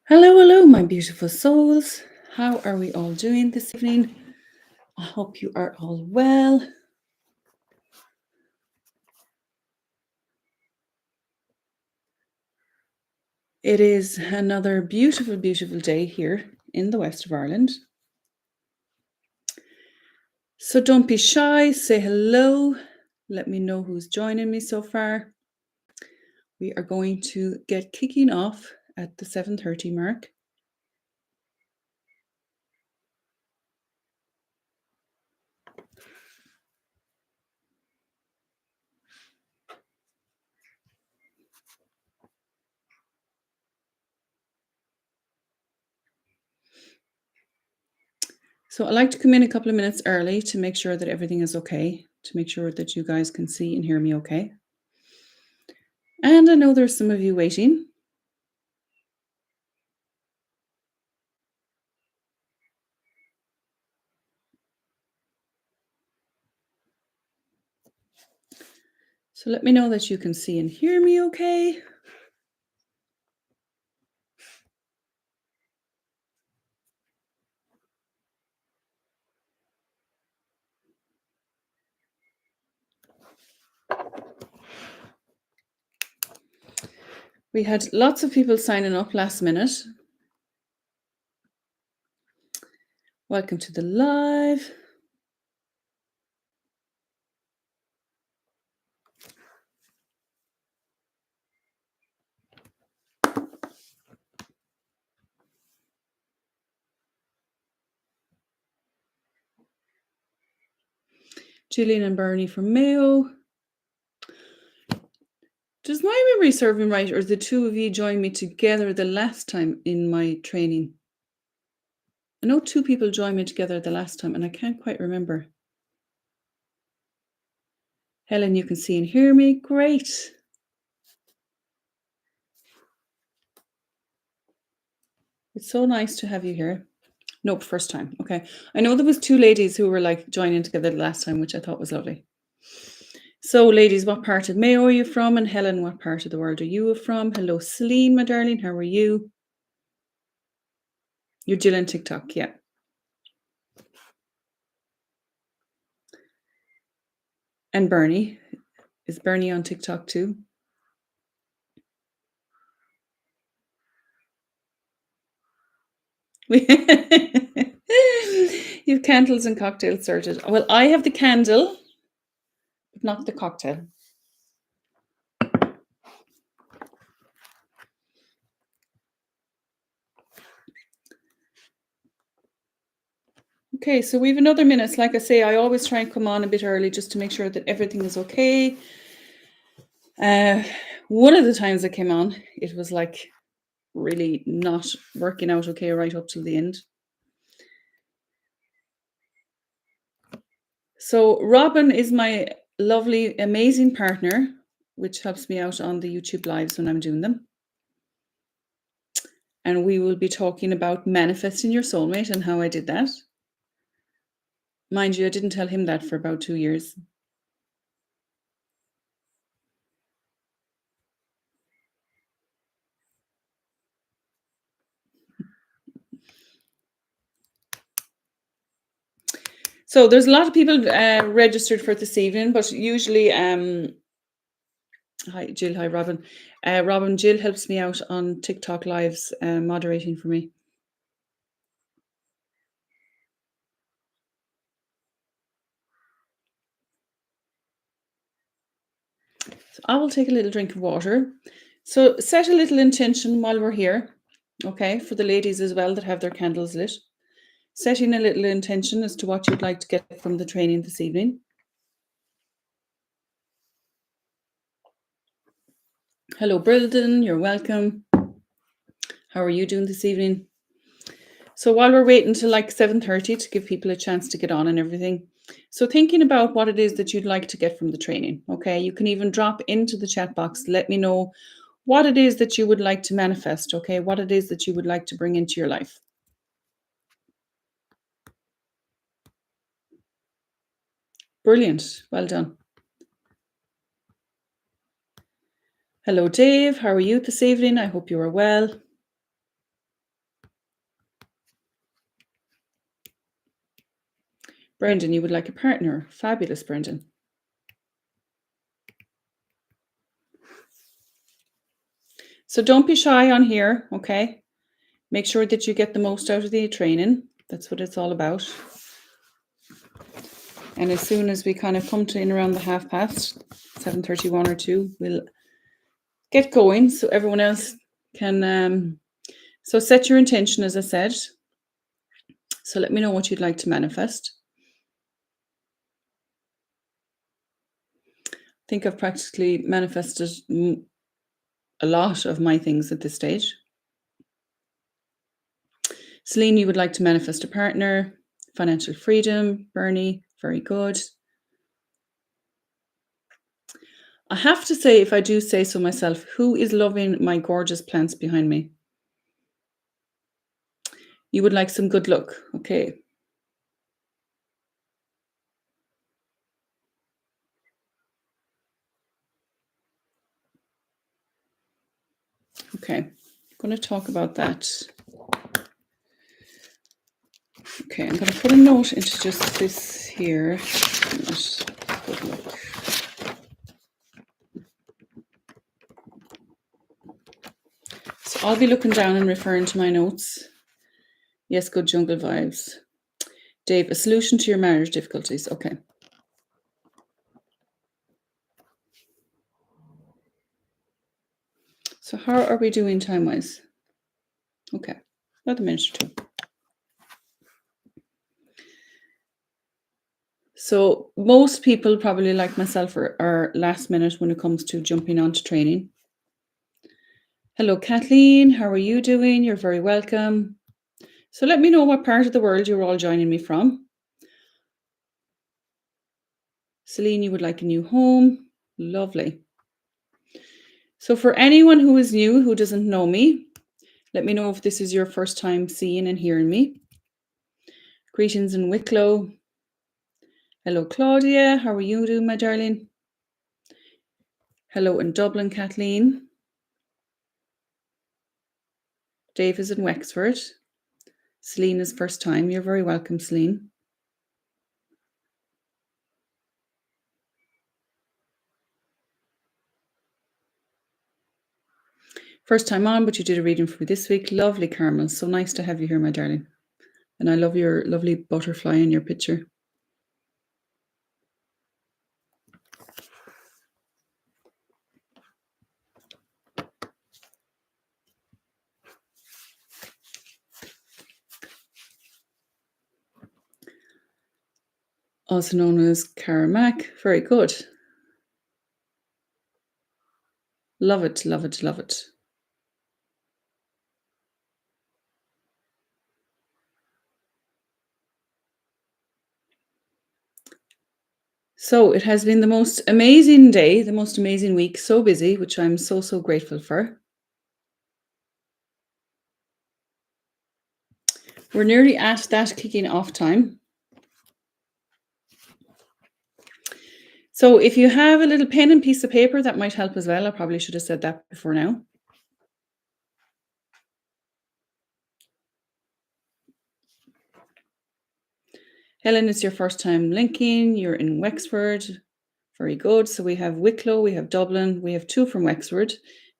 Hello, hello, my beautiful souls. How are we all doing this evening? I hope you are all well. It is another beautiful, beautiful day here in the west of Ireland. So don't be shy, say hello. Let me know who's joining me so far. We are going to get kicking off at the 7:30 mark. So I like to come in a couple of minutes early to make sure that everything is okay, to make sure that you guys can see and hear me okay. And I know there's some of you waiting. So let me know that you can see and hear me okay. We had lots of people signing up last minute. Welcome to the live. Gillian and Bernie from Mayo. Does my memory serve me right, or the two of you joined me together the last time in my training? I know two people joined me together the last time, and I can't quite remember. Helen, you can see and hear me. Great. It's so nice to have you here. Nope, first time. Okay. I know there was two ladies who were like joining together the last time, which I thought was lovely. So, ladies, what part of Mayo are you from? And Helen, what part of the world are you from? Hello, Celine, my darling. How are you? You're Jill on TikTok, yeah. And Bernie. Is Bernie on TikTok too? You've candles and cocktails sorted. Well, I have the candle, but not the cocktail. Okay, so we have another minute. Like I say, I always try and come on a bit early just to make sure that everything is okay. One of the times I came on, it was like really not working out okay right up till the end. So Robin is my lovely, amazing partner, which helps me out on the YouTube lives when I'm doing them. And we will be talking about manifesting your soulmate and how I did that. Mind you, I didn't tell him that for about 2 years. So there's a lot of people registered for this evening, but usually, hi Jill, hi Robin. Robin, Jill helps me out on TikTok lives, moderating for me. So I will take a little drink of water. So set a little intention while we're here, okay, for the ladies as well that have their candles lit. Setting a little intention as to what you'd like to get from the training this evening. Hello, Brilden, you're welcome. How are you doing this evening? So while we're waiting till like 7:30 to give people a chance to get on and everything, so thinking about what it is that you'd like to get from the training, okay? You can even drop into the chat box, let me know what it is that you would like to manifest, okay? What it is that you would like to bring into your life. Brilliant. Well done. Hello, Dave. How are you this evening? I hope you are well. Brendan, you would like a partner. Fabulous, Brendan. So don't be shy on here, okay? Make sure that you get the most out of the training. That's what it's all about. And as soon as we kind of come to in around the 7:31 or 2, we'll get going so everyone else can... So set your intention, as I said. So let me know what you'd like to manifest. I think I've practically manifested a lot of my things at this stage. Celine, you would like to manifest a partner. Financial freedom. Bernie, very good. I have to say, if I do say so myself, who is loving my gorgeous plants behind me? You would like some good luck. Okay. Okay. I'm going to talk about that. Okay, I'm going to put a note into just this here. Good luck. So I'll be looking down and referring to my notes. Yes, good jungle vibes. Dave, a solution to your marriage difficulties. Okay. So how are we doing time-wise? Okay, about a minute or two. So most people, probably like myself, are last minute when it comes to jumping onto training. Hello, Kathleen. How are you doing? You're very welcome. So let me know what part of the world you're all joining me from. Celine, you would like a new home. Lovely. So for anyone who is new, who doesn't know me, let me know if this is your first time seeing and hearing me. Greetings in Wicklow. Hello, Claudia. How are you doing, my darling? Hello in Dublin, Kathleen. Dave is in Wexford. Celine is first time. You're very welcome, Celine. First time on, but you did a reading for me this week. Lovely, Carmel. So nice to have you here, my darling. And I love your lovely butterfly in your picture. Also known as Caramac. Very good. Love it, love it, love it. So it has been the most amazing day, the most amazing week, so busy, which I'm so, so grateful for. We're nearly at that kicking off time. So if you have a little pen and piece of paper, that might help as well. I probably should have said that before now. Helen, it's your first time linking. You're in Wexford. Very good. So we have Wicklow, we have Dublin, we have 2 from Wexford.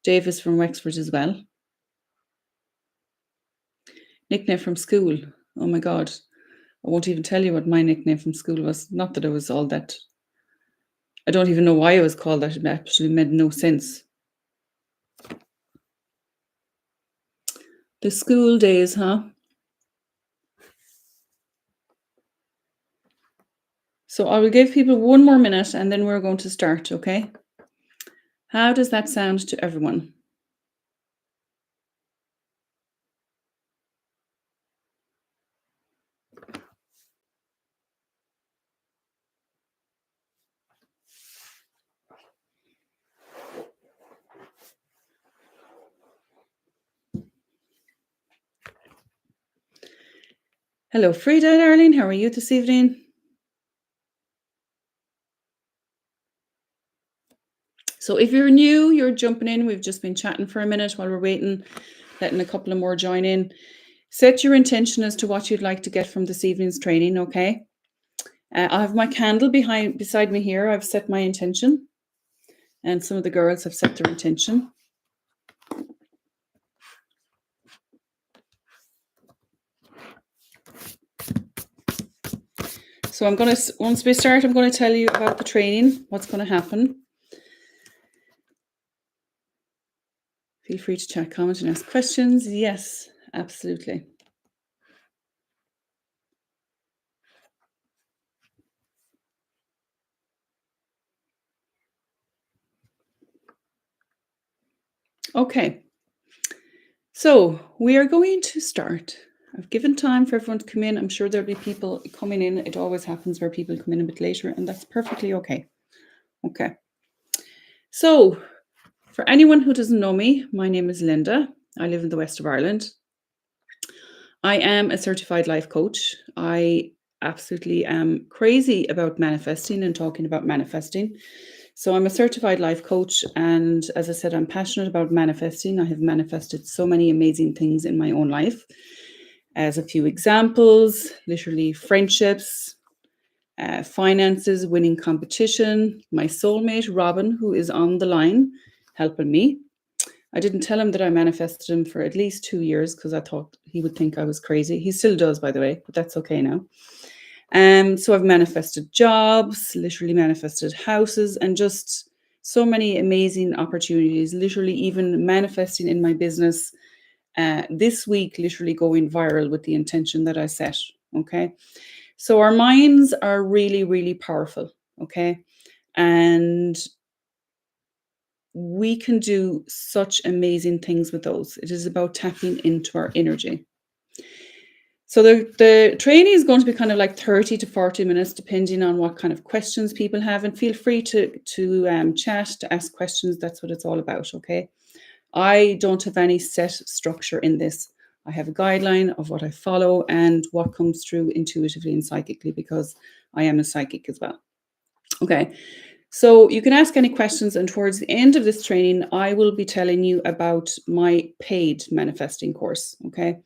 Dave is from Wexford as well. Nickname from school. Oh my God. I won't even tell you what my nickname from school was. Not that it was all that. I don't even know why it was called that. It actually made no sense. The school days, huh? So I will give people 1 more minute and then we're going to start, okay? How does that sound to everyone? Hello, Frida, darling. How are you this evening? So if you're new, you're jumping in. We've just been chatting for a minute while we're waiting, letting a couple of more join in. Set your intention as to what you'd like to get from this evening's training, okay? I have my candle beside me here. I've set my intention, and some of the girls have set their intention. So once we start, I'm going to tell you about the training, what's going to happen. Feel free to chat, comment, and ask questions. Yes, absolutely. Okay. So we are going to start. I've given time for everyone to come in. I'm sure there'll be people coming in. It always happens where people come in a bit later, and that's perfectly okay. Okay. So for anyone who doesn't know me, my name is Linda. I live in the west of Ireland. I am a certified life coach. I absolutely am crazy about manifesting and talking about manifesting. So I'm a certified life coach. And as I said, I'm passionate about manifesting. I have manifested so many amazing things in my own life. As a few examples, literally friendships, finances, winning competition, my soulmate, Robin, who is on the line helping me. I didn't tell him that I manifested him for at least 2 years because I thought he would think I was crazy. He still does, by the way, but that's okay now. So I've manifested jobs, literally manifested houses, and just so many amazing opportunities, literally even manifesting in my business this week, literally going viral with the intention that I set. Okay. So our minds are really, really powerful. Okay. And we can do such amazing things with those. It is about tapping into our energy. So the training is going to be kind of like 30 to 40 minutes, depending on what kind of questions people have. And feel free to chat, to ask questions. That's what it's all about, okay? I don't have any set structure in this. I have a guideline of what I follow and what comes through intuitively and psychically, because I am a psychic as well. Okay. So you can ask any questions, and towards the end of this training, I will be telling you about my paid manifesting course. Okay.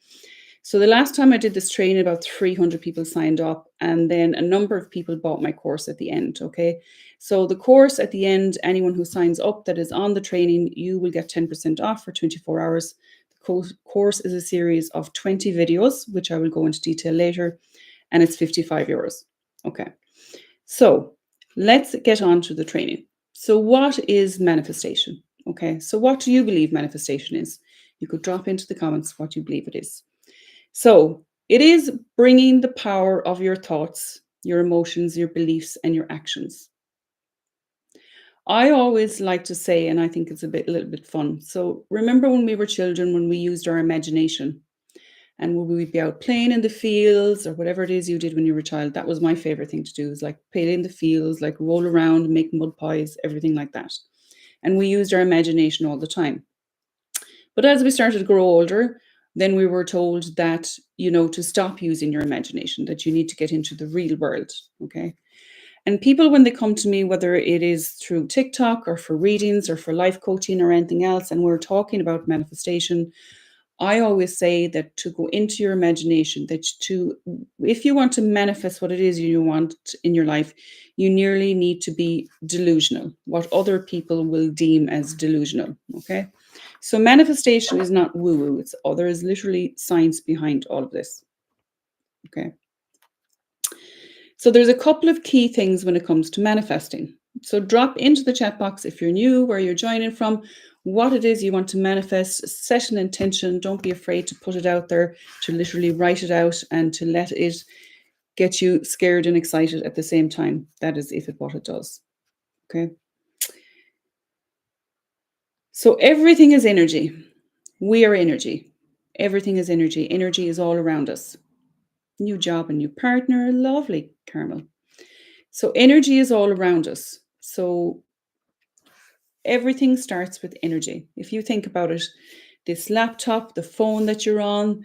So the last time I did this training, about 300 people signed up, and then a number of people bought my course at the end. Okay. So the course at the end, anyone who signs up that is on the training, you will get 10% off for 24 hours. The course is a series of 20 videos, which I will go into detail later, and it's €55. Okay. So let's get on to the training. So what is manifestation? Okay. So what do you believe manifestation is? You could drop into the comments what you believe it is. So it is bringing the power of your thoughts, your emotions, your beliefs, and your actions. I always like to say, and I think it's a little bit fun. So remember when we were children, when we used our imagination, and when we'd be out playing in the fields or whatever it is you did when you were a child. That was my favorite thing to do, is like play in the fields, like roll around, make mud pies, everything like that. And we used our imagination all the time. But as we started to grow older, then we were told that, to stop using your imagination, that you need to get into the real world. Okay. And people, when they come to me, whether it is through TikTok or for readings or for life coaching or anything else, and we're talking about manifestation, I always say that to go into your imagination, if you want to manifest what it is you want in your life, you nearly need to be delusional, what other people will deem as delusional. Okay. So manifestation is not woo-woo. There is literally science behind all of this. Okay. So there's a couple of key things when it comes to manifesting. So drop into the chat box if you're new, where you're joining from, what it is you want to manifest, set an intention. Don't be afraid to put it out there, to literally write it out and to let it get you scared and excited at the same time. That is what it does. Okay. So everything is energy. We are energy. Everything is energy. Energy is all around us. New job, a new partner. Lovely, Carmel. So energy is all around us. So everything starts with energy. If you think about it, this laptop, the phone that you're on,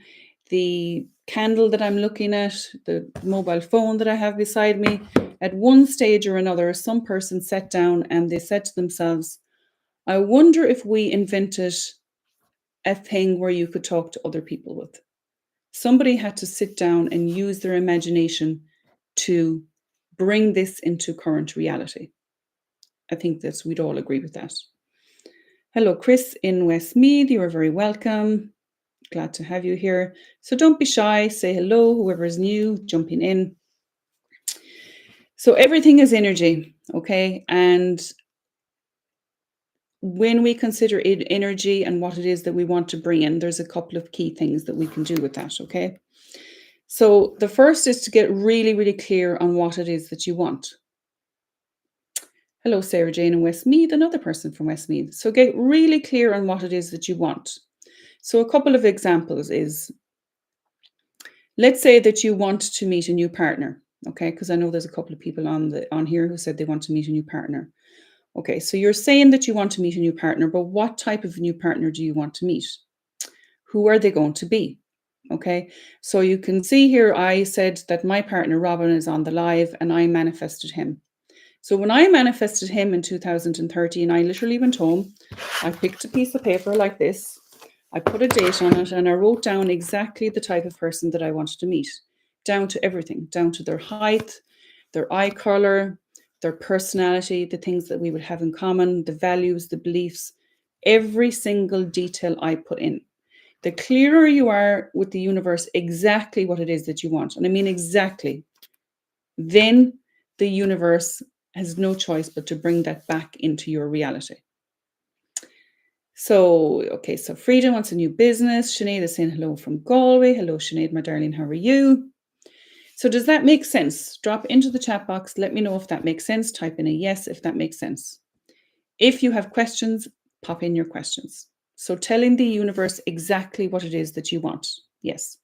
the candle that I'm looking at, the mobile phone that I have beside me, at one stage or another, some person sat down and they said to themselves, I wonder if we invented a thing where you could talk to other people with. Somebody had to sit down and use their imagination to bring this into current reality. I think that we'd all agree with that. Hello, Chris in Westmeath. You are very welcome. Glad to have you here. So don't be shy. Say hello, whoever is new, jumping in. So everything is energy, okay? And when we consider it energy and what it is that we want to bring in, there's a couple of key things that we can do with that, okay? So the first is to get really, really clear on what it is that you want. Hello, Sarah Jane in Westmeath, another person from Westmeath. So get really clear on what it is that you want. So a couple of examples is, let's say that you want to meet a new partner, okay? Because I know there's a couple of people on here who said they want to meet a new partner. Okay, so you're saying that you want to meet a new partner, but what type of new partner do you want to meet? Who are they going to be? Okay, so you can see here, I said that my partner Robin is on the live and I manifested him. So when I manifested him in 2013, I literally went home, I picked a piece of paper like this, I put a date on it, and I wrote down exactly the type of person that I wanted to meet, down to everything, down to their height, their eye color, their personality, the things that we would have in common, the values, the beliefs, every single detail I put in. The clearer you are with the universe exactly what it is that you want, and I mean exactly, then the universe has no choice but to bring that back into your reality. So, okay, so Frida wants a new business. Sinead is saying hello from Galway. Hello, Sinead, my darling, how are you? So does that make sense? Drop into the chat box. Let me know if that makes sense. Type in a yes if that makes sense. If you have questions, pop in your questions. So telling the universe exactly what it is that you want. Yes.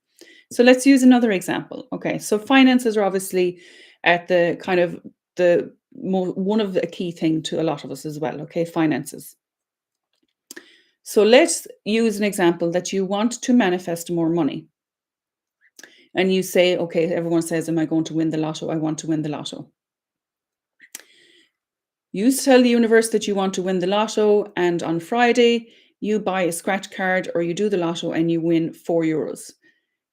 So let's use another example. Okay, so finances are obviously at the kind of one of the key thing to a lot of us as well. Okay, finances. So let's use an example that you want to manifest more money. And you say, okay, everyone says, am I going to win the lotto? I want to win the lotto. You tell the universe that you want to win the lotto, and on Friday, you buy a scratch card or you do the lotto and you win €4.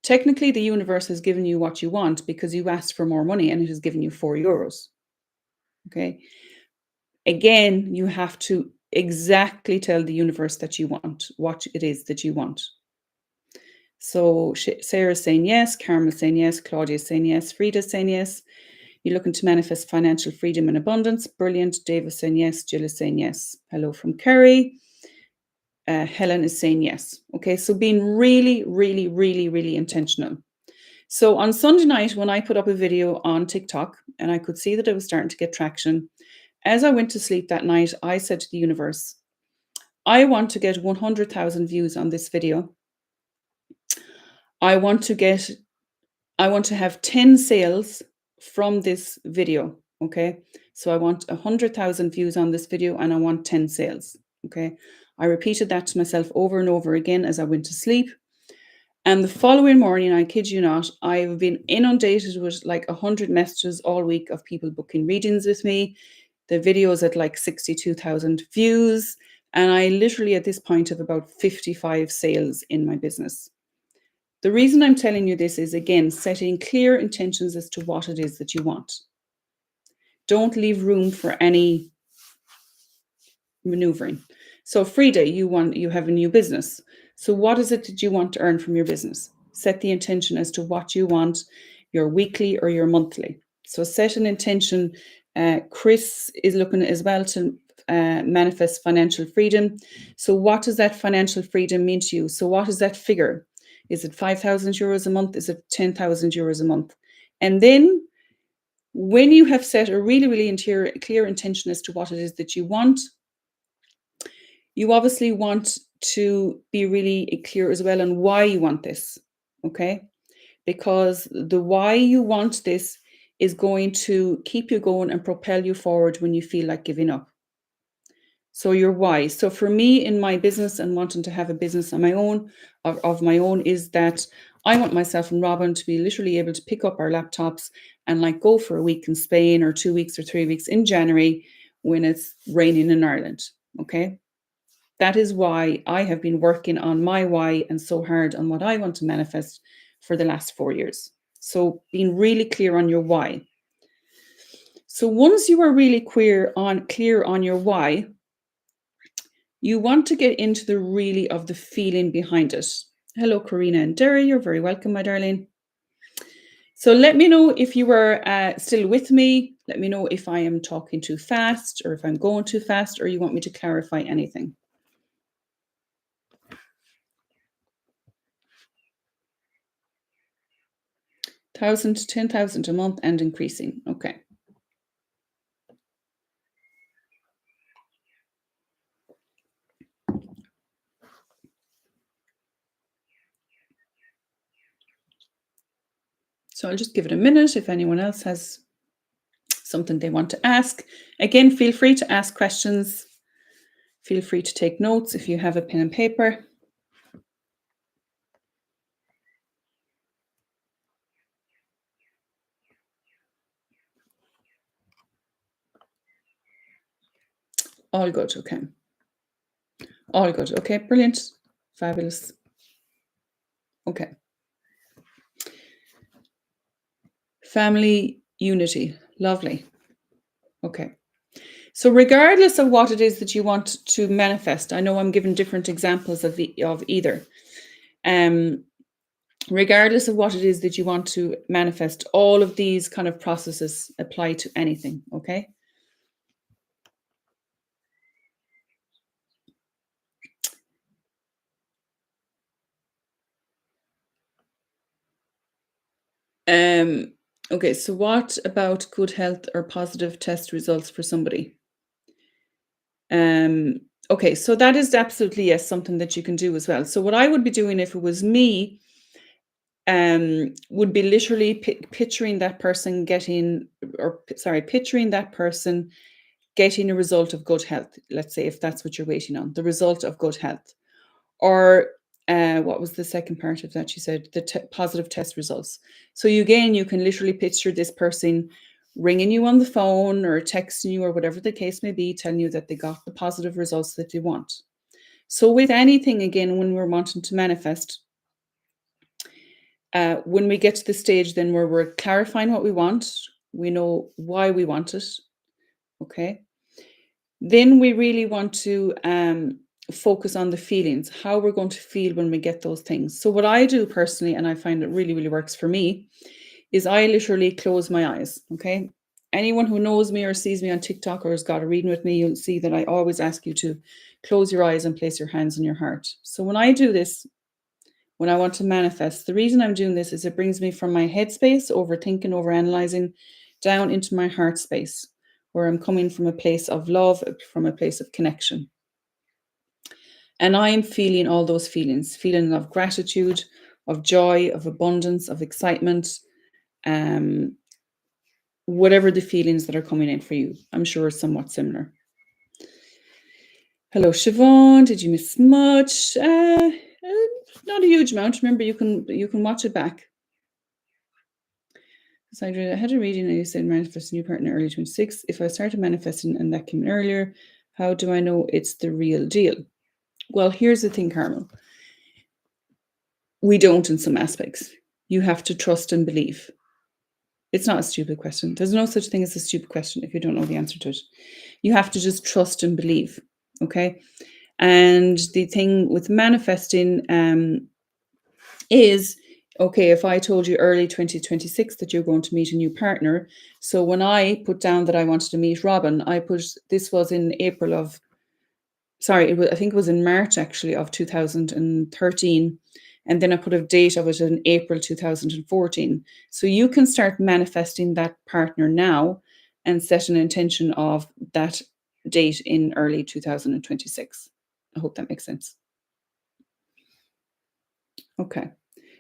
Technically, the universe has given you what you want because you asked for more money and it has given you €4. Okay. Again, you have to exactly tell the universe that you want, what it is that you want. So Sarah's saying yes, Carmel's saying yes, Claudia's saying yes, Frida's saying yes. You're looking to manifest financial freedom and abundance. Brilliant. David's saying yes. Jill is saying yes. Hello from Kerry. Helen is saying yes. Okay, so being really, really, really, really intentional. So on Sunday night, when I put up a video on TikTok and I could see that it was starting to get traction, as I went to sleep that night, I said to the universe, I want to get 100,000 views on this video. I want to have 10 sales from this video. Okay. So I want 100,000 views on this video and I want 10 sales. Okay. I repeated that to myself over and over again as I went to sleep. And the following morning, I kid you not, I've been inundated with like 100 messages all week of people booking readings with me. The video's at like 62,000 views. And I literally at this point have about 55 sales in my business. The reason I'm telling you this is, again, setting clear intentions as to what it is that you want. Don't leave room for any maneuvering. So Frida, you have a new business. So what is it that you want to earn from your business? Set the intention as to what you want, your weekly or your monthly. So set an intention. Chris is looking as well to manifest financial freedom. So what does that financial freedom mean to you? So what is that figure? Is it €5,000 a month? Is it €10,000 a month? And then when you have set a really, really clear intention as to what it is that you want, you obviously want to be really clear as well on why you want this, okay? Because the why you want this is going to keep you going and propel you forward when you feel like giving up. So your why. So for me in my business and wanting to have a business on my own, of my own, is that I want myself and Robin to be literally able to pick up our laptops and like go for a week in Spain or 2 weeks or 3 weeks in January when it's raining in Ireland, okay? That is why I have been working on my why and so hard on what I want to manifest for the last 4 years. So being really clear on your why. So once you are really clear on your why, you want to get into the really of the feeling behind it. Hello, Karina and Derry. You're very welcome, my darling. So let me know if you were still with me. Let me know if I am talking too fast or if I'm going too fast or you want me to clarify anything. 1,000 to 10,000 a month and increasing. Okay. So I'll just give it a minute if anyone else has something they want to ask. Again, feel free to ask questions. Feel free to take notes if you have a pen and paper. All good, okay. All good, okay, brilliant. Fabulous. Okay. Family unity, lovely. Okay. So regardless of what it is that you want to manifest, I know I'm giving different examples of either. Regardless of what it is that you want to manifest, all of these kind of processes apply to anything, okay? Okay, so what about good health or positive test results for somebody? Okay, so that is absolutely, yes, something that you can do as well. So what I would be doing if it was me, would be literally picturing that person picturing that person getting a result of good health. Let's say if that's what you're waiting on, the result of good health. Or what was the second part of that? You said the positive test results. So you can literally picture this person ringing you on the phone or texting you or whatever the case may be, telling you that they got the positive results that they want. So with anything, again, when we're wanting to manifest, when we get to the stage then where we're clarifying what we want, we know why we want it, okay? Then we really want to focus on the feelings, how we're going to feel when we get those things. So what I do personally, and I find it really, really works for me, is I literally close my eyes, okay? Anyone who knows me or sees me on TikTok or has got a reading with me, you'll see that I always ask you to close your eyes and place your hands on your heart. So when I do this, when I want to manifest, the reason I'm doing this is it brings me from my headspace, overthinking, overanalyzing, down into my heart space, where I'm coming from a place of love, from a place of connection. And I am feeling all those feelings, feeling of gratitude, of joy, of abundance, of excitement, whatever the feelings that are coming in for you. I'm sure it's somewhat similar. Hello, Siobhan. Did you miss much? Not a huge amount. Remember, you can watch it back. So I had a reading and you said manifest a new partner early 26. If I started manifesting and that came earlier, how do I know it's the real deal? Well, here's the thing, Carmel. We don't in some aspects. You have to trust and believe. It's not a stupid question. There's no such thing as a stupid question if you don't know the answer to it. You have to just trust and believe, okay? And the thing with manifesting is, okay, if I told you early 2026 that you're going to meet a new partner, so when I put down that I wanted to meet Robin, this was in I think it was in March actually of 2013. And then I put a date of it in April 2014. So you can start manifesting that partner now and set an intention of that date in early 2026. I hope that makes sense. Okay.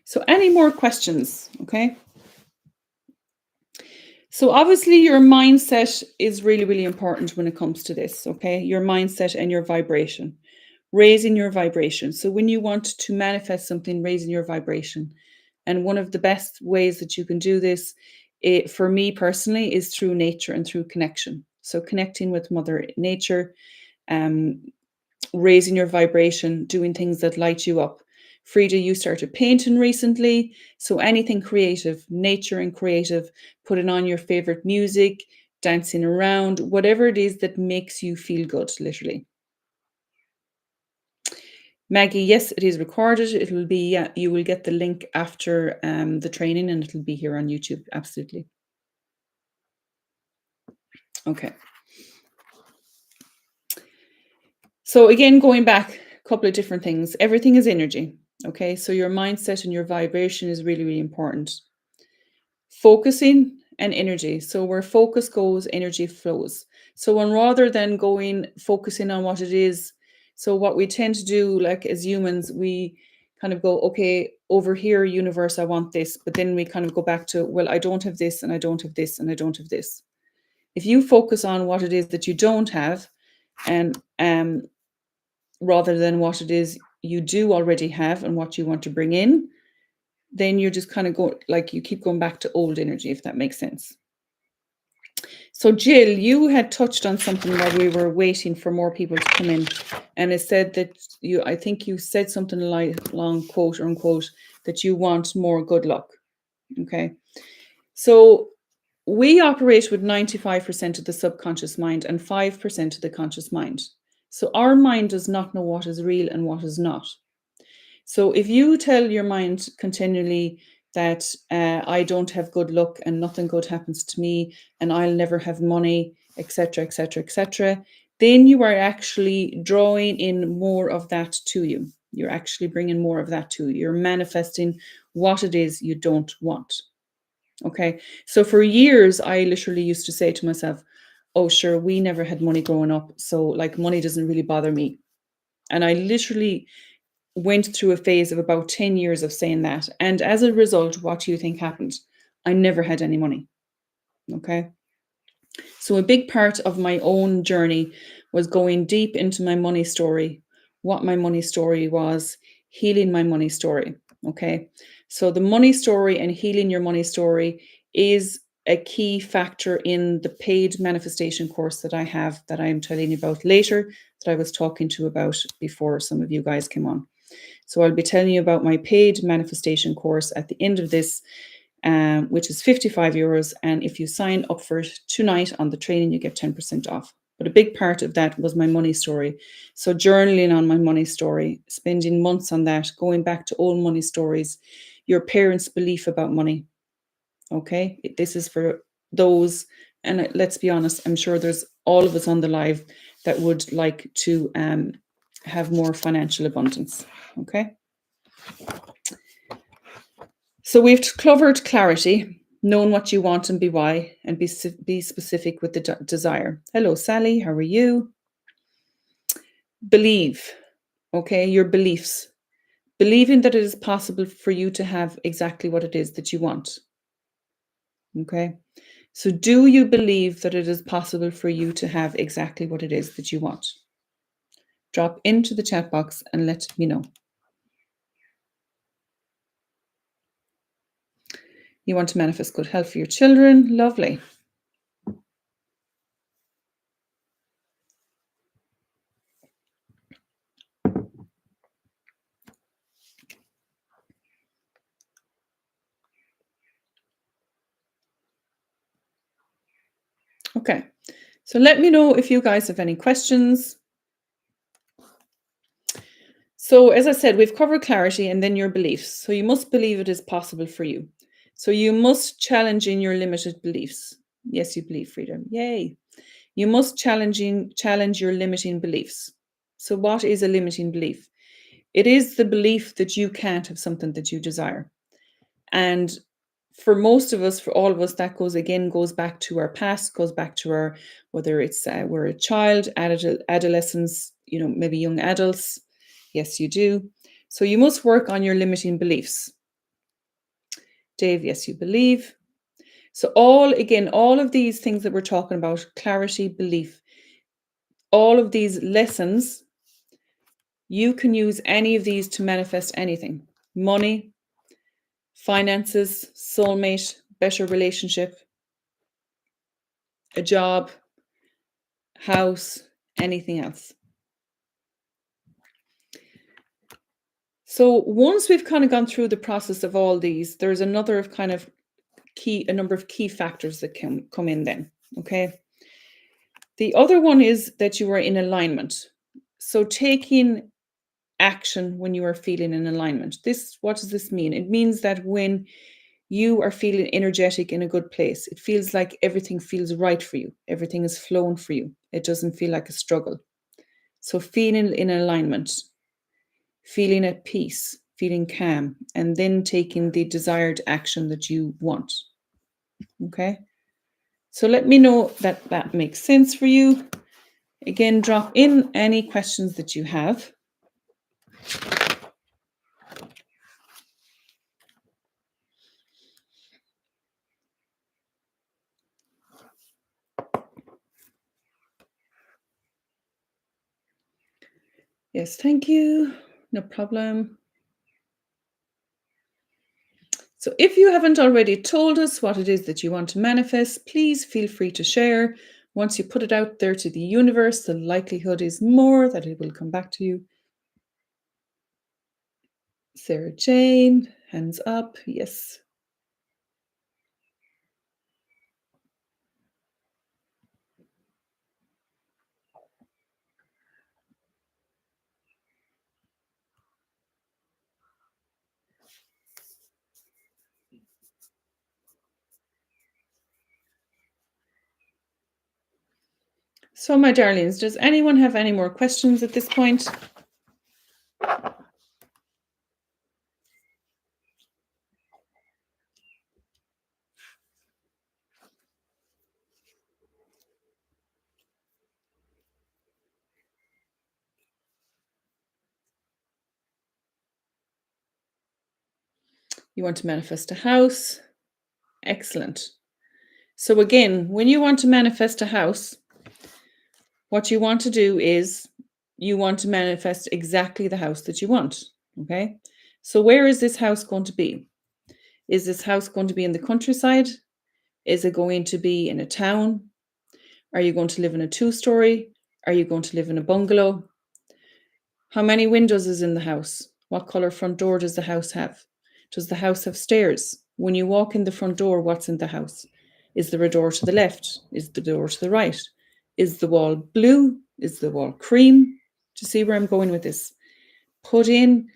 So any more questions? Okay. So obviously your mindset is really, really important when it comes to this. Okay. Your mindset and your vibration, raising your vibration. So when you want to manifest something, raising your vibration. And one of the best ways that you can do this, for me personally, is through nature and through connection. So connecting with Mother Nature, raising your vibration, doing things that light you up. Frida, you started painting recently. So anything creative, nature and creative, putting on your favorite music, dancing around, whatever it is that makes you feel good, literally. Maggie, yes, it is recorded. It'll be, you will get the link after the training, and it'll be here on YouTube. Absolutely. Okay. So again, going back, a couple of different things. Everything is energy. Okay. So your mindset and your vibration is really, really important. Focusing and energy. So where focus goes, energy flows. So when rather than focusing on what it is, so what we tend to do, like as humans, we kind of go, okay, over here, universe, I want this. But then we kind of go back to, well, I don't have this, and I don't have this, and I don't have this. If you focus on what it is that you don't have, and rather than what it is you do already have and what you want to bring in, then you're just kind of go, like, you keep going back to old energy, if that makes sense. So Jill, you had touched on something while we were waiting for more people to come in, and it said that I think you said something like, long quote unquote, that you want more good luck. Okay. So we operate with 95% of the subconscious mind and 5% of the conscious mind. So our mind does not know what is real and what is not. So if you tell your mind continually that I don't have good luck and nothing good happens to me and I'll never have money, etc., etc., etc., then you are actually drawing in more of that to you. You're actually bringing more of that to you. You're manifesting what it is you don't want. Okay. So for years, I literally used to say to myself, oh, sure, we never had money growing up. So like money doesn't really bother me. And I literally went through a phase of about 10 years of saying that. And as a result, what do you think happened? I never had any money. Okay. So a big part of my own journey was going deep into my money story, what my money story was, healing my money story. Okay. So the money story and healing your money story is a key factor in the paid manifestation course that I have, that I'm telling you about later, that I was talking to about before some of you guys came on. So I'll be telling you about my paid manifestation course at the end of this, which is €55. And if you sign up for it tonight on the training, you get 10% off. But a big part of that was my money story. So journaling on my money story, spending months on that, going back to old money stories, your parents' belief about money. Okay, this is for those, and let's be honest, I'm sure there's all of us on the live that would like to have more financial abundance. Okay. So we've covered clarity, knowing what you want and be why, and be specific with the desire. Hello, Sally. How are you? Believe. Okay, your beliefs. Believing that it is possible for you to have exactly what it is that you want. Okay. So do you believe that it is possible for you to have exactly what it is that you want? Drop into the chat box and let me know. You want to manifest good health for your children? Lovely. Okay. So let me know if you guys have any questions. So as I said, we've covered clarity and then your beliefs. So you must believe it is possible for you. So you must challenge in your limited beliefs. Yes, you believe freedom. Yay. You must challenge your limiting beliefs. So what is a limiting belief? It is the belief that you can't have something that you desire. And for most of us, for all of us, that goes back to our past, goes back to our, whether it's we're a child, adolescents, maybe young adults. Yes, you do. So you must work on your limiting beliefs. Dave, yes, you believe. So all of these things that we're talking about, clarity, belief, all of these lessons, you can use any of these to manifest anything. Money, finances, soulmate, better relationship, a job, house, anything else. So once we've kind of gone through the process of all these, there's a number of key factors that can come in then. Okay. The other one is that you are in alignment. So taking action when you are feeling in alignment. What does this mean? It means that when you are feeling energetic in a good place, it feels like everything feels right for you. Everything is flowing for you. It doesn't feel like a struggle. So feeling in alignment, feeling at peace, feeling calm, and then taking the desired action that you want. Okay. So let me know that that makes sense for you. Again, drop in any questions that you have. Yes, thank you. No problem. So if you haven't already told us what it is that you want to manifest, please feel free to share. Once you put it out there to the universe, the likelihood is more that it will come back to you. Sarah Jane, hands up. Yes. So, my darlings, does anyone have any more questions at this point? You want to manifest a house? Excellent. So, again, when you want to manifest a house, what you want to do is you want to manifest exactly the house that you want. Okay. So, where is this house going to be? Is this house going to be in the countryside? Is it going to be in a town? Are you going to live in a 2-story? Are you going to live in a bungalow? How many windows is in the house? What color front door does the house have? Does the house have stairs? When you walk in the front door, what's in the house? Is there a door to the left? Is the door to the right? Is the wall blue? Is the wall cream? Do you see where I'm going with this? Put in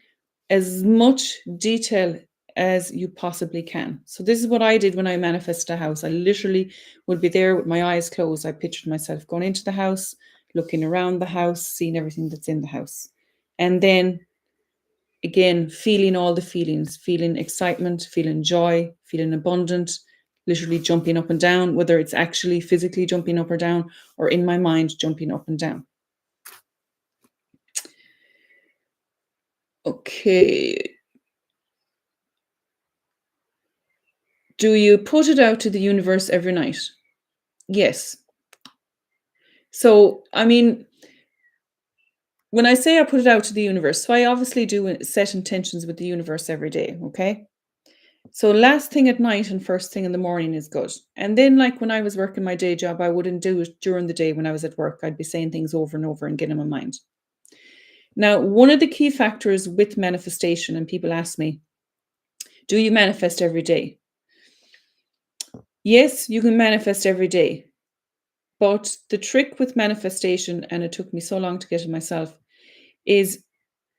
as much detail as you possibly can. So this is what I did when I manifested a house. I literally would be there with my eyes closed. I pictured myself going into the house, looking around the house, seeing everything that's in the house. And then again, feeling all the feelings, feeling excitement, feeling joy, feeling abundant, literally jumping up and down, whether it's actually physically jumping up or down or in my mind jumping up and down. Okay. Do you put it out to the universe every night? Yes. So, I mean, when I say I put it out to the universe, so I obviously do set intentions with the universe every day, okay? So last thing at night and first thing in the morning is good. And then like when I was working my day job, I wouldn't do it during the day when I was at work. I'd be saying things over and over and getting in my mind. Now, one of the key factors with manifestation, and people ask me, do you manifest every day? Yes, you can manifest every day. But the trick with manifestation, and it took me so long to get it myself, is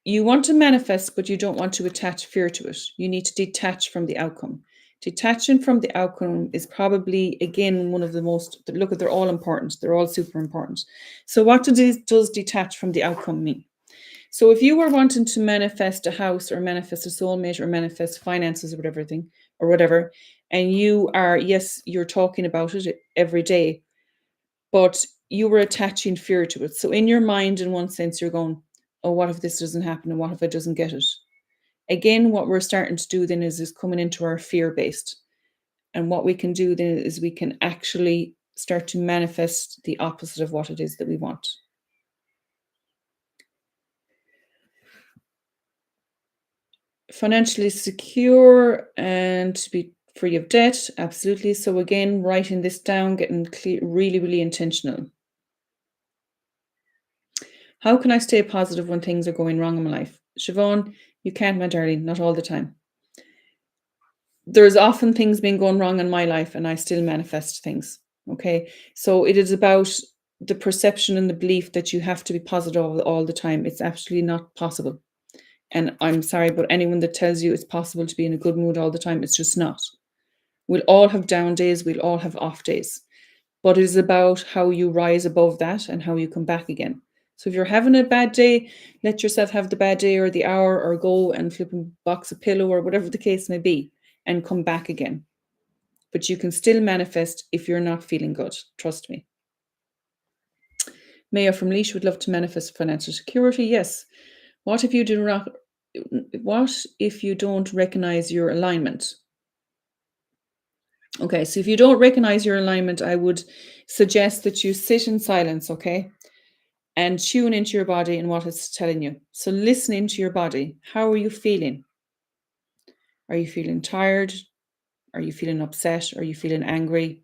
you want to manifest, but you don't want to attach fear to it. You need to detach from the outcome. Detaching from the outcome is probably, again, one of the most, look, they're all important. They're all super important. So what does detach from the outcome mean? So if you were wanting to manifest a house or manifest a soulmate or manifest finances or whatever, and you are, yes, you're talking about it every day, but you were attaching fear to it. So in your mind, in one sense, you're going, oh, what if this doesn't happen? And what if I doesn't get it? Again, what we're starting to do then is coming into our fear-based. And what we can do then is we can actually start to manifest the opposite of what it is that we want. Financially secure and to be free of debt, absolutely. So again, writing this down, getting clear, really, really intentional. How can I stay positive when things are going wrong in my life? Siobhan, you can't, my darling, not all the time. There's often things been going wrong in my life and I still manifest things. Okay. So it is about the perception and the belief that you have to be positive all the time. It's absolutely not possible. And I'm sorry, but anyone that tells you it's possible to be in a good mood all the time, it's just not. We'll all have down days, we'll all have off days. But it is about how you rise above that and how you come back again. So if you're having a bad day, let yourself have the bad day or the hour, or go and flip a box of pillow or whatever the case may be, and come back again. But you can still manifest if you're not feeling good. Trust me. Maya from Leash would love to manifest financial security. Yes. What if you do not? What if you don't recognize your alignment? Okay, so if you don't recognize your alignment, I would suggest that you sit in silence, okay? And tune into your body and what it's telling you. So listen into your body. How are you feeling? Are you feeling tired? Are you feeling upset? Are you feeling angry?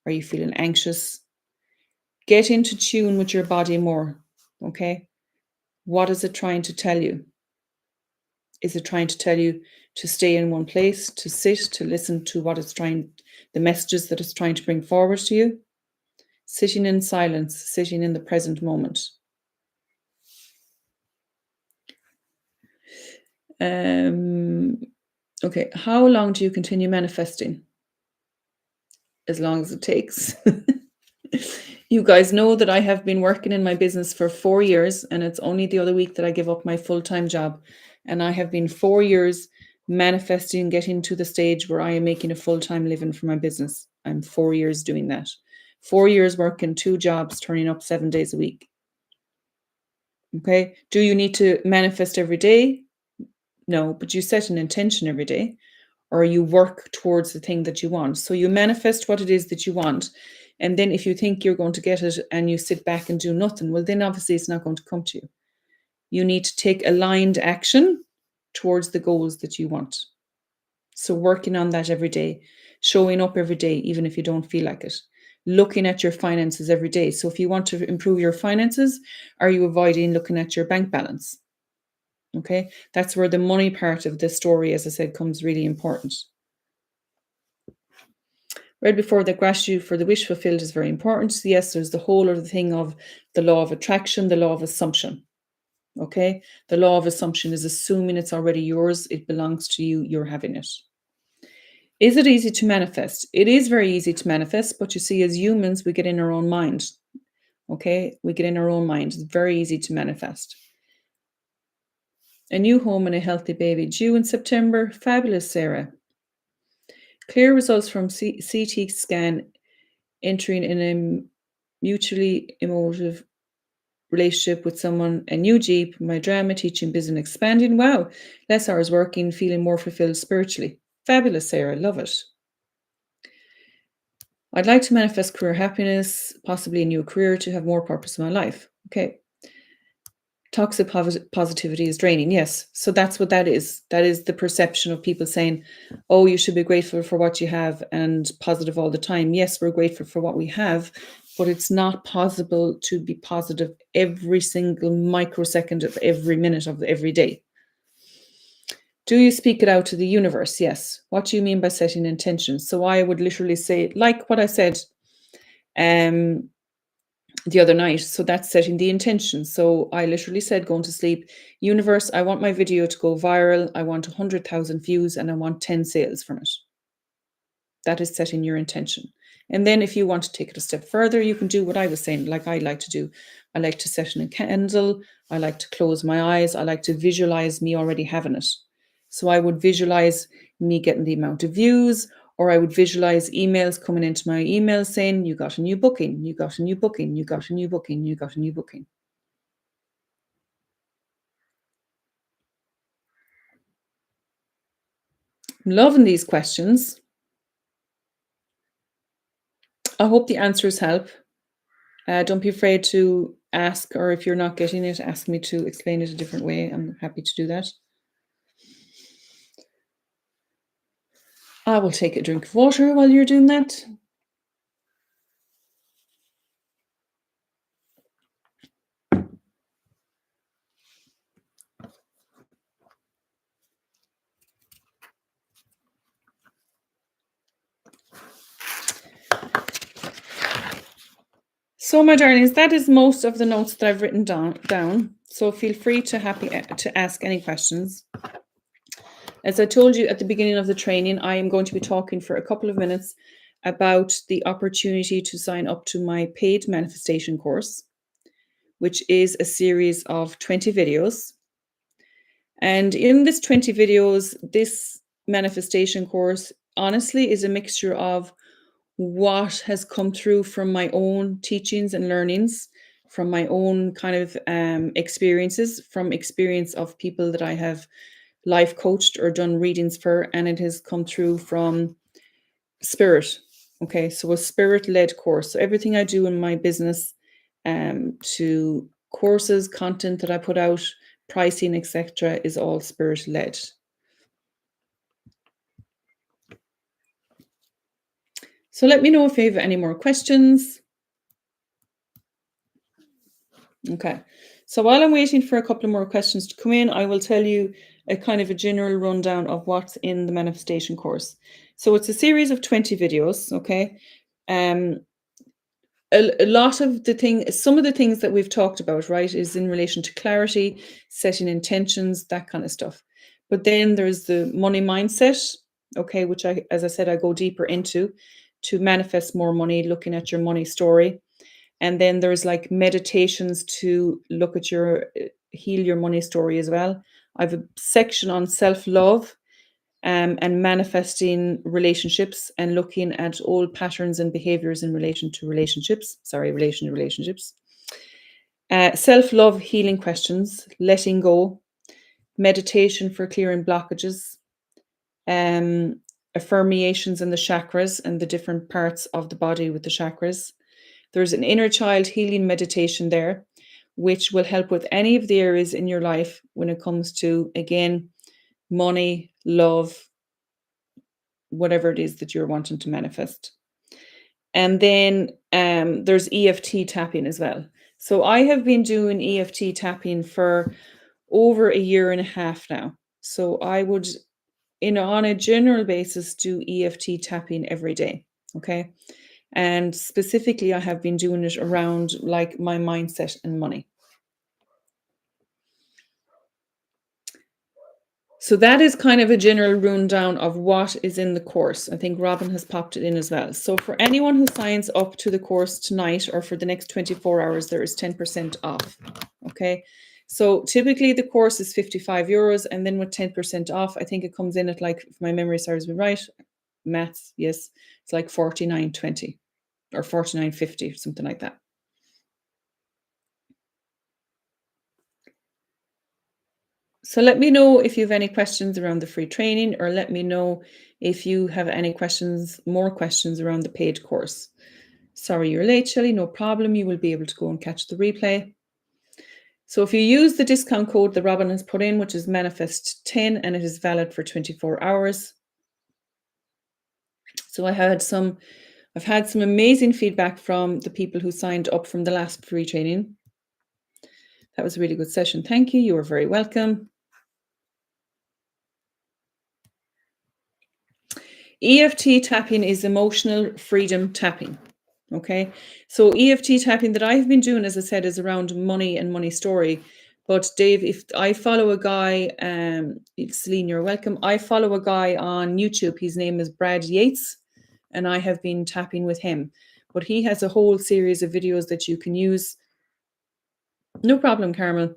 Are you feeling anxious? Get into tune with your body more, okay? What is it trying to tell you? Is it trying to tell you to stay in one place, to sit, to listen to what it's trying, the messages that it's trying to bring forward to you? Sitting in silence, sitting in the present moment. Okay, how long do you continue manifesting? As long as it takes. You guys know that I have been working in my business for 4 years, and it's only the other week that I give up my full-time job. And I have been 4 years manifesting, getting to the stage where I am making a full-time living for my business. I'm 4 years doing that. 4 years working 2 jobs, turning up 7 days a week. Okay. Do you need to manifest every day? No, but you set an intention every day, or you work towards the thing that you want. So you manifest what it is that you want. And then if you think you're going to get it and you sit back and do nothing, well, then obviously it's not going to come to you. You need to take aligned action towards the goals that you want. So working on that every day, showing up every day, even if you don't feel like it, looking at your finances every day. So if you want to improve your finances, are you avoiding looking at your bank balance? Okay, that's where the money part of the story, as I said, comes really important. Read before that gratitude for the wish fulfilled is very important. So yes, there's the whole other thing of the law of attraction, the law of assumption. Okay, the law of assumption is assuming it's already yours, it belongs to you, you're having it. Is it easy to manifest? It is very easy to manifest, but you see, as humans, we get in our own mind. Okay, we get in our own mind. It's very easy to manifest. A new home and a healthy baby due in September. Fabulous, Sarah. Clear results from CT scan, entering in a mutually emotive relationship with someone, a new Jeep, my drama, teaching, business, expanding. Wow, less hours working, feeling more fulfilled spiritually. Fabulous, Sarah. Love it. I'd like to manifest career happiness, possibly a new career to have more purpose in my life. Okay. Toxic positivity is draining. Yes. So that's what that is. That is the perception of people saying, oh, you should be grateful for what you have and positive all the time. Yes, we're grateful for what we have, but it's not possible to be positive every single microsecond of every minute of every day. Do you speak it out to the universe? Yes. What do you mean by setting intentions? So I would literally say, like what I said the other night. So that's setting the intention. So I literally said, going to sleep, universe, I want my video to go viral. I want 100,000 views and I want 10 sales from it. That is setting your intention. And then if you want to take it a step further, you can do what I was saying, like I like to do. I like to set a candle. I like to close my eyes. I like to visualize me already having it. So I would visualize me getting the amount of views, or I would visualize emails coming into my email saying, you got a new booking, you got a new booking, you got a new booking, you got a new booking. I'm loving these questions. I hope the answers help. Don't be afraid to ask, or if you're not getting it, ask me to explain it a different way. I'm happy to do that. I will take a drink of water while you're doing that. So, my darlings, that is most of the notes that I've written down. So feel free to ask any questions. As I told you at the beginning of the training, I am going to be talking for a couple of minutes about the opportunity to sign up to my paid manifestation course, which is a series of 20 videos. And in this 20 videos, this manifestation course honestly is a mixture of what has come through from my own teachings and learnings, from my own kind of experiences, from experience of people that I have life coached or done readings for, and it has come through from spirit. Okay, so a spirit-led course. So everything I do in my business, to courses, content that I put out, pricing, etc., is all spirit-led. So let me know if you have any more questions. Okay, so while I'm waiting for a couple of more questions to come in, I will tell you a kind of a general rundown of what's in the manifestation course. So it's a series of 20 videos, okay? A lot of the things, some of the things that we've talked about, right, is in relation to clarity, setting intentions, that kind of stuff. But then there's the money mindset, okay, which as I said, I go deeper into to manifest more money, looking at your money story. And then there's like meditations to look at heal your money story as well. I have a section on self-love, and manifesting relationships and looking at old patterns and behaviors in relation to relationships. Self-love healing questions, letting go, meditation for clearing blockages, affirmations in the chakras and the different parts of the body with the chakras. There's an inner child healing meditation there, which will help with any of the areas in your life when it comes to, again, money, love, whatever it is that you're wanting to manifest. And then there's EFT tapping as well. So I have been doing EFT tapping for over a year and a half now. So I would, on a general basis, do EFT tapping every day. Okay. And specifically, I have been doing it around like my mindset and money. So that is kind of a general rundown of what is in the course. I think Robin has popped it in as well. So for anyone who signs up to the course tonight or for the next 24 hours, there is 10% off. Okay. So typically the course is €55, and then with 10% off, I think it comes in at, like, if my memory serves me right, maths, yes, it's like $49.20 or $49.50, something like that. So let me know if you have any questions around the free training, or let me know if you have any more questions around the paid course. Sorry you're late, Shelley, no problem. You will be able to go and catch the replay. So if you use the discount code that Robin has put in, which is Manifest10, and it is valid for 24 hours. So I've had some amazing feedback from the people who signed up from the last free training. That was a really good session. Thank you. You are very welcome. EFT tapping is emotional freedom tapping. Okay, so EFT tapping that I've been doing, as I said, is around money and money story. But Dave, if I follow a guy, Celine, you're welcome. I follow a guy on YouTube. His name is Brad Yates, and I have been tapping with him. But he has a whole series of videos that you can use. No problem, Carmel.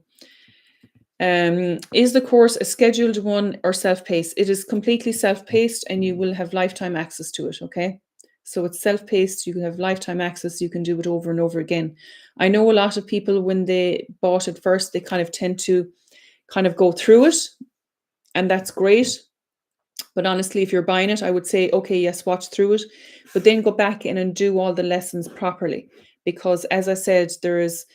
Is the course a scheduled one or self-paced? It is completely self-paced, and you will have lifetime access to it, okay? So it's self-paced, you can have lifetime access, you can do it over and over again. I know a lot of people, when they bought it first, they kind of tend to kind of go through it, and that's great. But honestly, if you're buying it, I would say, okay, yes, watch through it, but then go back in and do all the lessons properly. Because as I said, there is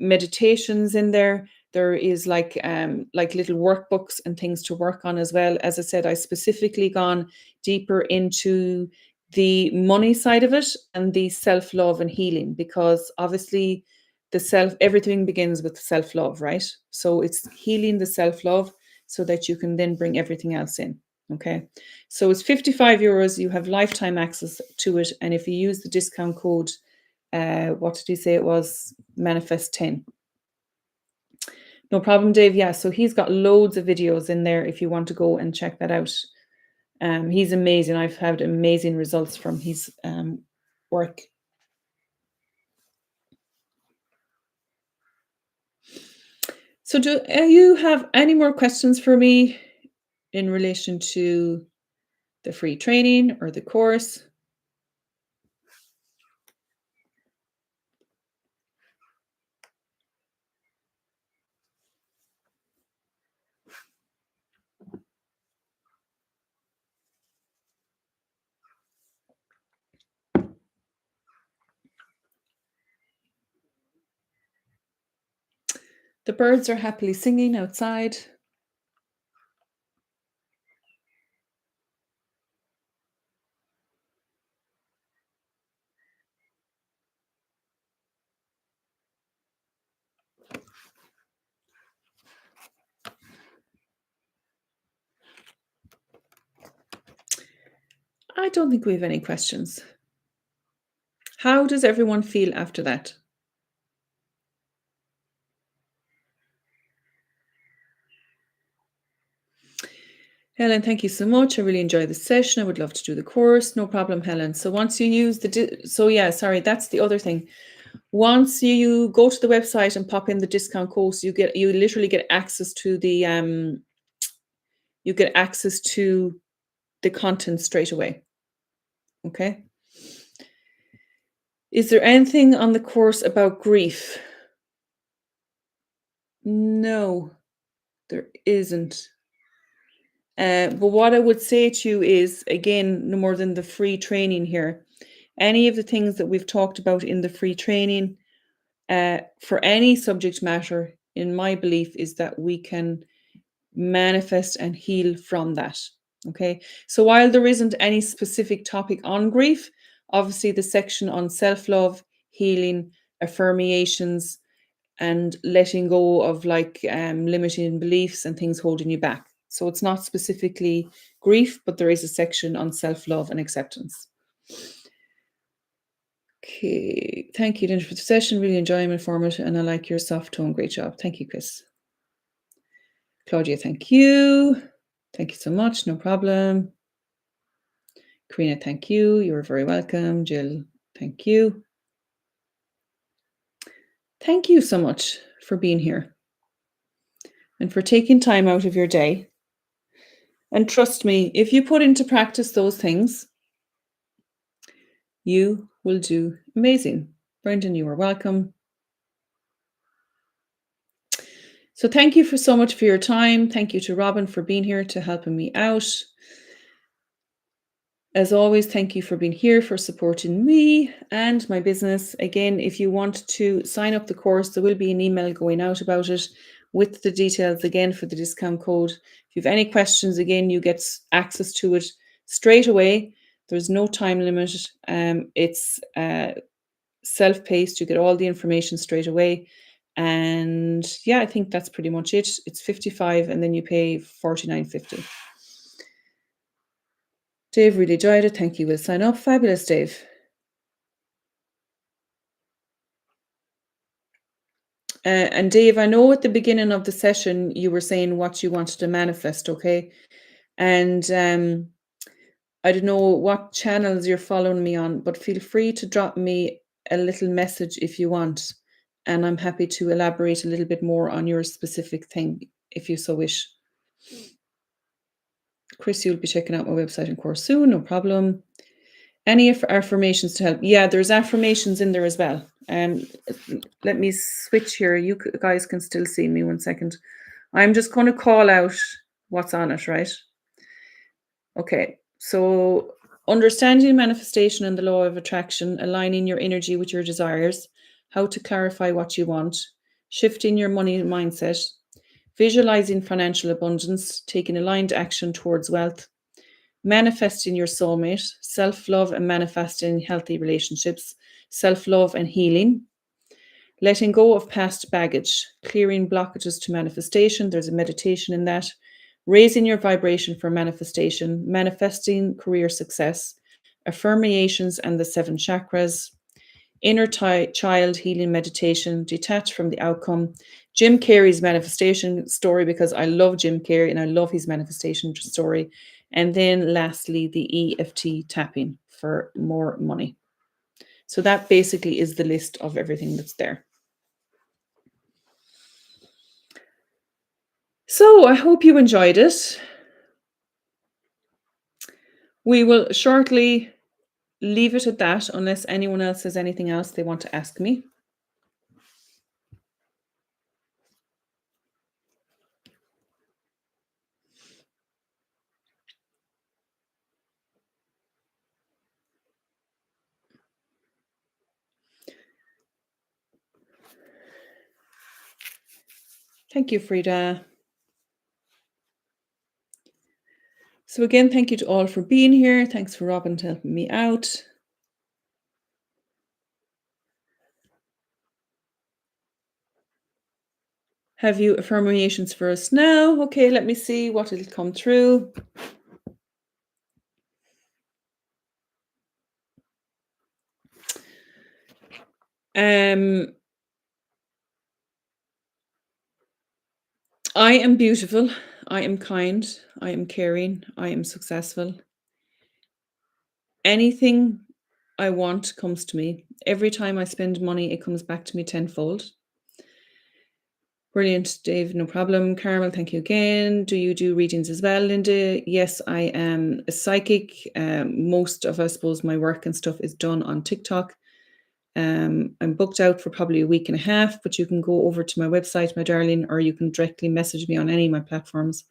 meditations in there. There is like little workbooks and things to work on as well. As I said, I specifically gone deeper into the money side of it and the self-love and healing, because obviously everything begins with self-love, right? So it's healing the self-love so that you can then bring everything else in. Okay, so it's €55. You have lifetime access to it, and if you use the discount code what did he say it was? Manifest 10. No problem, Dave. Yeah, so he's got loads of videos in there if you want to go and check that out. He's amazing. I've had amazing results from his work. So do you have any more questions for me in relation to the free training or the course? The birds are happily singing outside. I don't think we have any questions. How does everyone feel after that? Helen, thank you so much. I really enjoyed the session. I would love to do the course. No problem, Helen. So once you use that's the other thing. Once you go to the website and pop in the discount code, you literally get access to the content straight away. Okay. Is there anything on the course about grief? No, there isn't. But what I would say to you is, again, no more than the free training here. Any of the things that we've talked about in the free training, for any subject matter, in my belief, is that we can manifest and heal from that. Okay. So while there isn't any specific topic on grief, obviously the section on self-love, healing, affirmations, and letting go of limiting beliefs and things holding you back. So it's not specifically grief, but there is a section on self-love and acceptance. Okay, thank you, Dinah, for the session. Really enjoying and informative, and I like your soft tone. Great job. Thank you, Chris. Claudia, thank you. Thank you so much. No problem. Karina, thank you. You're very welcome. Jill, thank you. Thank you so much for being here and for taking time out of your day. And trust me, if you put into practice those things, you will do amazing. Brendan, you are welcome. So thank you so much for your time. Thank you to Robin for being here to helping me out. As always, thank you for being here, for supporting me and my business. Again, if you want to sign up the course, there will be an email going out about it with the details again for the discount code. If you have any questions, again, you get access to it straight away. There's no time limit. It's self-paced. You get all the information straight away. And yeah, I think that's pretty much it. It's 55 and then you pay 49.50. Dave, really enjoyed it. Thank you. We'll sign up. Fabulous, Dave. And Dave, I know at the beginning of the session, you were saying what you wanted to manifest, okay? And I don't know what channels you're following me on, but feel free to drop me a little message if you want. And I'm happy to elaborate a little bit more on your specific thing, if you so wish. Chris, you'll be checking out my website and course soon, no problem. Any affirmations to help? Yeah, there's affirmations in there as well. Let me switch here. You guys can still see me 1 second. I'm just going to call out what's on it, right? Okay, so understanding manifestation and the law of attraction, aligning your energy with your desires, how to clarify what you want, shifting your money mindset, visualizing financial abundance, taking aligned action towards wealth, manifesting your soulmate, self-love and manifesting healthy relationships, self-love and healing, letting go of past baggage, clearing blockages to manifestation. There's a meditation in that. Raising your vibration for manifestation, manifesting career success, affirmations and the 7 chakras, inner child healing meditation, detach from the outcome, Jim Carrey's manifestation story, because I love Jim Carrey and I love his manifestation story. And then lastly, the EFT tapping for more money. So that basically is the list of everything that's there. So I hope you enjoyed it. We will shortly leave it at that unless anyone else has anything else they want to ask me. Thank you, Frida. So again, thank you to all for being here. Thanks for Robin to helping me out. Have you affirmations for us now? Okay, let me see what will come through. I am beautiful. I am kind. I am caring. I am successful. Anything I want comes to me. Every time I spend money, it comes back to me tenfold. Brilliant, Dave. No problem. Carmel, thank you again. Do you do readings as well, Linda? Yes, I am a psychic. Most of, I suppose, my work and stuff is done on TikTok. I'm booked out for probably a week and a half, but you can go over to my website, my darling, or you can directly message me on any of my platforms.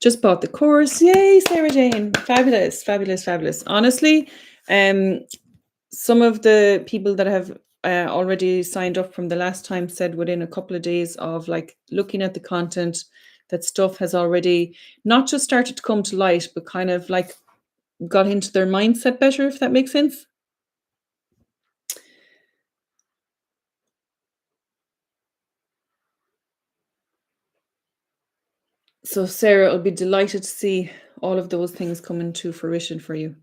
Just bought the course. Yay, Sarah Jane. Fabulous, fabulous, fabulous. Honestly, some of the people that have already signed up from the last time said within a couple of days of like looking at the content, that stuff has already not just started to come to light, but kind of like got into their mindset better, if that makes sense. So Sarah will be delighted to see all of those things come into fruition for you.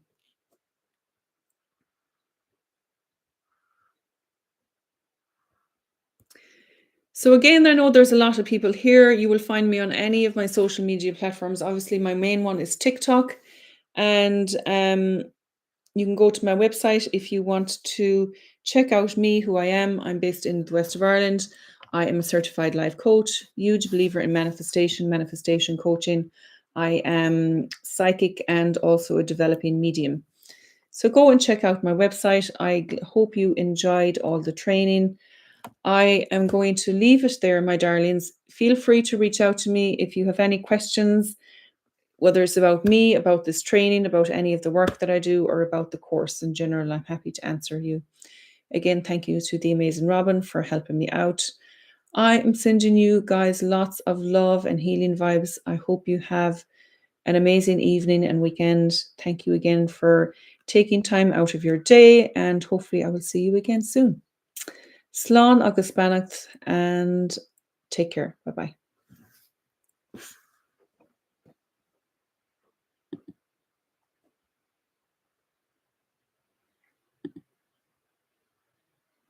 So again, I know there's a lot of people here. You will find me on any of my social media platforms. Obviously, my main one is TikTok. And you can go to my website if you want to check out me, who I am. I'm based in the west of Ireland. I am a certified life coach, huge believer in manifestation coaching. I am psychic and also a developing medium. So go and check out my website. I hope you enjoyed all the training. I am going to leave it there, my darlings. Feel free to reach out to me if you have any questions, whether it's about me, about this training, about any of the work that I do, or about the course in general. I'm happy to answer you. Again, thank you to the amazing Robin for helping me out. I am sending you guys lots of love and healing vibes. I hope you have an amazing evening and weekend. Thank you again for taking time out of your day, and hopefully I will see you again soon. Slán agus beannacht, and take care. Bye-bye.